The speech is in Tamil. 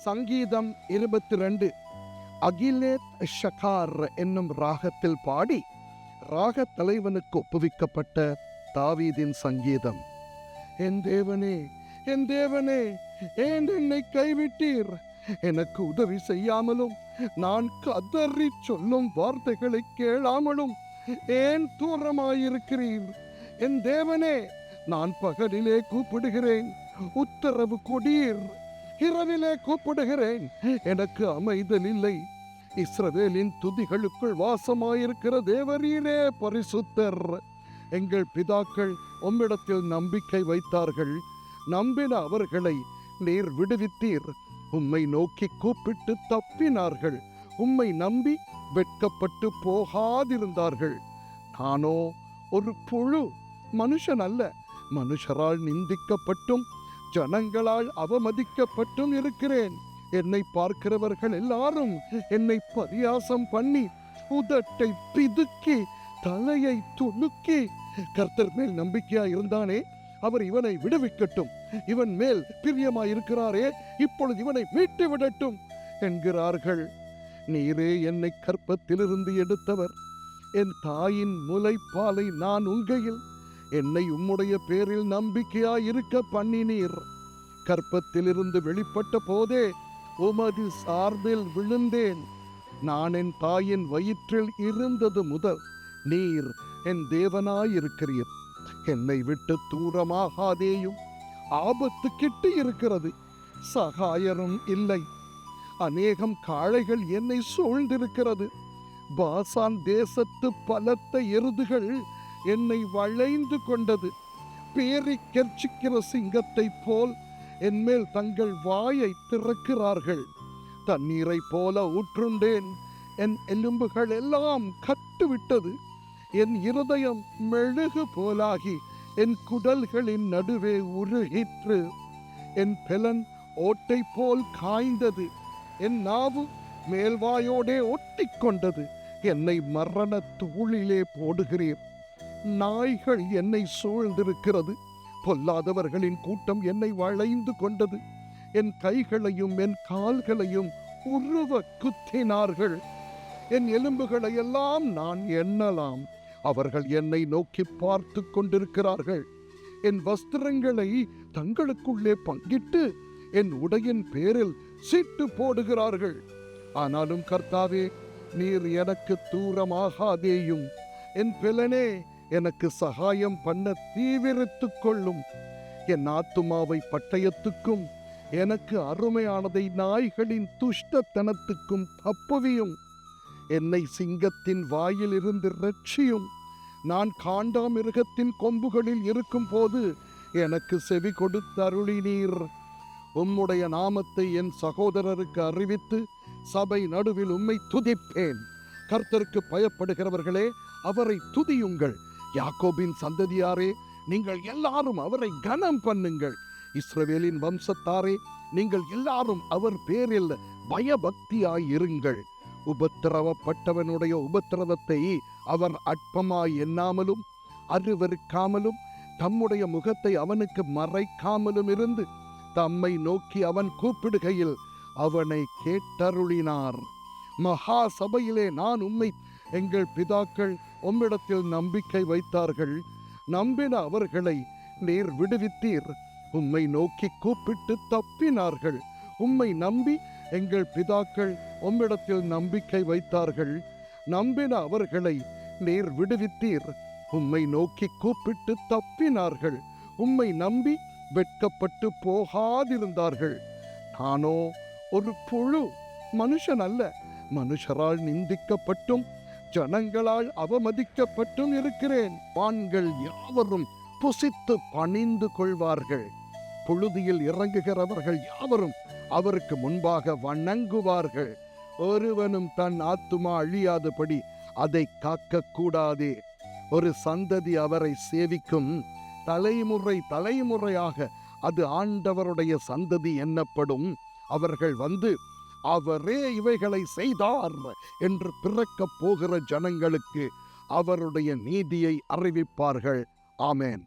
சங்கீதம் 22 அகிலேத் ஷகார் என்னும் ராகத்தில் பாடி ராக தலைவனுக்கு ஒப்புவிக்கப்பட்ட தாவீதின் சங்கீதம். என் தேவனே, என் தேவனே, ஏன் என்னை கைவிட்டீர்? எனக்கு உதவி செய்யாமலும் நான் கதறி சொல்லும் வார்த்தைகளை கேளாமலும் ஏன் தூரமாயிருக்கிறீர்? என் தேவனே, நான் பகலிலே கூப்பிடுகிறேன், உத்தரவு கொடீர். இரவிலே கூப்பிடுகிறேன், எனக்கு அமைதல் இல்லை. இஸ்ரவேலின் துதிகளுக்குள் வாசமாயிருக்கிற தேவரீரே பரிசுத்தர். எங்கள் பிதாக்கள் உம்மிடத்தில் நம்பிக்கை வைத்தார்கள். நம்பின அவர்களை நீர் விடுவித்தீர். உம்மை நோக்கி கூப்பிட்டு தப்பினார்கள். உம்மை நம்பி வெட்கப்பட்டு போகாதிருந்தார்கள். நானோ ஒரு புழு, மனுஷன் அல்ல. மனுஷரால் நிந்திக்கப்பட்டும் ஜனங்களால் அவமதிக்கப்பட்டும் இருக்கிறேன். என்னை பார்க்கிறவர்கள் எல்லாரும் என்னை பரியாசம் பண்ணி உதட்டை பிதுக்கி தலையை துணுக்கி, கர்த்தர் மேல் நம்பிக்கையா இருந்தானே, அவர் இவனை விடுவிக்கட்டும். இவன் மேல் பிரியமாயிருக்கிறாரே, இப்பொழுது இவனை மீட்டு விடட்டும் என்கிறார்கள். நீரே என்னை கற்பத்திலிருந்து எடுத்தவர். என் தாயின் முலைப்பாலை நான் உண்கையில் என்னை உம்முடைய பேரில் நம்பிக்கையாயிருக்க பண்ணினீர். கற்பத்திலிருந்து வெளிப்பட்ட போதே உமது சார்பில் விழுந்தேன். நான் என் தாயின் வயிற்றில் இருந்தது முதல் நீர் என் தேவனாயிருக்கிறீர். என்னை விட்டு தூரமாகாதேயும். ஆபத்து கிட்டு இருக்கிறது, சகாயரும் இல்லை. அநேகம் காளைகள் என்னை சூழ்ந்திருக்கிறது. பாசான் தேசத்து பலத்த எருதுகள் என்னை வளைந்து கொண்டது. பேரி கெர்ச்சிக்கிற சிங்கத்தை போல் என்மேல் தங்கள் வாயை திறக்கிறார்கள். தண்ணீரை போல ஊற்றுண்டேன். என் எலும்புகள் எல்லாம் கட்டுவிட்டது. என் இருதயம் மெழுகு போலாகி என் குடல்களின் நடுவே உருகிற்று. என் பெலன் ஓட்டை போல் காய்ந்தது. என் நாவு மேல்வாயோடே ஒட்டிக்கொண்டது. என்னை மரண தூளிலே போடுகிறீர். நாய்கள் என்னை சூழ்ந்திருக்கிறது. பொல்லாதவர்களின் கூட்டம் என்னை வளைந்து கொண்டது. என் கைகளையும் என் கால்களையும் உருவ குத்தினார்கள். என் எலும்புகளை எல்லாம் நான் எண்ணலாம். அவர்கள் என்னை நோக்கி பார்த்து கொண்டிருக்கிறார்கள். என் வஸ்திரங்களை தங்களுக்குள்ளே பங்கிட்டு என் உடையின் பேரில் சீட்டு போடுகிறார்கள். ஆனாலும் கர்த்தாவே, நீர் எனக்கு தூரமாகாதேயும். என் பெலனே, எனக்கு சகாயம் பண்ண தீவிரித்துக் கொள்ளும். என் ஆத்துமாவை பட்டயத்துக்கும் எனக்கு அருமையானதை நாய்களின் துஷ்டத்தனத்துக்கும் தப்புவியும். என்னை சிங்கத்தின் வாயில் இருந்து ரட்சியும். நான் காண்டாமிருகத்தின் கொம்புகளில் இருக்கும் போது எனக்கு செவி கொடுத்தருளினீர். உம்முடைய நாமத்தை என் சகோதரருக்கு அறிவித்து சபை நடுவில் உம்மை துதிப்பேன். கர்த்தருக்கு பயப்படுகிறவர்களே, அவரை துதியுங்கள். யாக்கோபின் சந்ததியாரே, நீங்கள் எல்லாரும் அவரை கனம் பண்ணுங்கள். இஸ்ரவேலின் வம்சத்தாரே, நீங்கள் எல்லாரும் அவர் பேரில் பயபக்தியாயிருங்கள். உபத்திரவப்பட்டவனுடைய உபத்திரவத்தை அவர் அற்பமாய் எண்ணாமலும் அருவருக்காமலும் தம்முடைய முகத்தை அவனுக்கு மறைக்காமலும் இருந்து தம்மை நோக்கி அவன் கூப்பிடுகையில் அவனை கேட்டருளினார். மகா சபையிலே நான் உம்மை, எங்கள் பிதாக்கள் உம்மிடத்தில் நம்பிக்கை வைத்தார்கள். நம்பின அவர்களை நீர் விடுவித்தீர். உம்மை நோக்கி கூப்பிட்டு தப்பினார்கள். உம்மை நம்பி எங்கள் பிதாக்கள் உம்மிடத்தில் நம்பிக்கை வைத்தார்கள். நம்பின அவர்களை நீர் விடுவித்தீர். உம்மை நோக்கி கூப்பிட்டு தப்பினார்கள். உம்மை நம்பி வெட்கப்பட்டு போகாதிருந்தார்கள். நானோ ஒரு புழு, மனுஷன் அல்ல. மனுஷரால் நிந்திக்கப்பட்டும் ஜனங்களால் அவமதிக்கப்பட்டும் இருக்கிறேன். வான்கள் யாவரும் புசித்து பணிந்து கொள்வார்கள். புழுதியில் இறங்குகிறவர்கள் யாவரும் அவருக்கு முன்பாக வணங்குவார்கள். ஒருவனும் தன் ஆத்துமா அழியாதபடி அதை காக்க கூடாதே. ஒரு சந்ததி அவரை சேவிக்கும். தலைமுறை தலைமுறையாக அது ஆண்டவருடைய சந்ததி எண்ணப்படும். அவர்கள் வந்து அவரே இவைகளை செய்தார் என்று பிறக்கப் போகிற ஜனங்களுக்கு அவருடைய நீதியை அறிவிப்பார்கள். ஆமென்.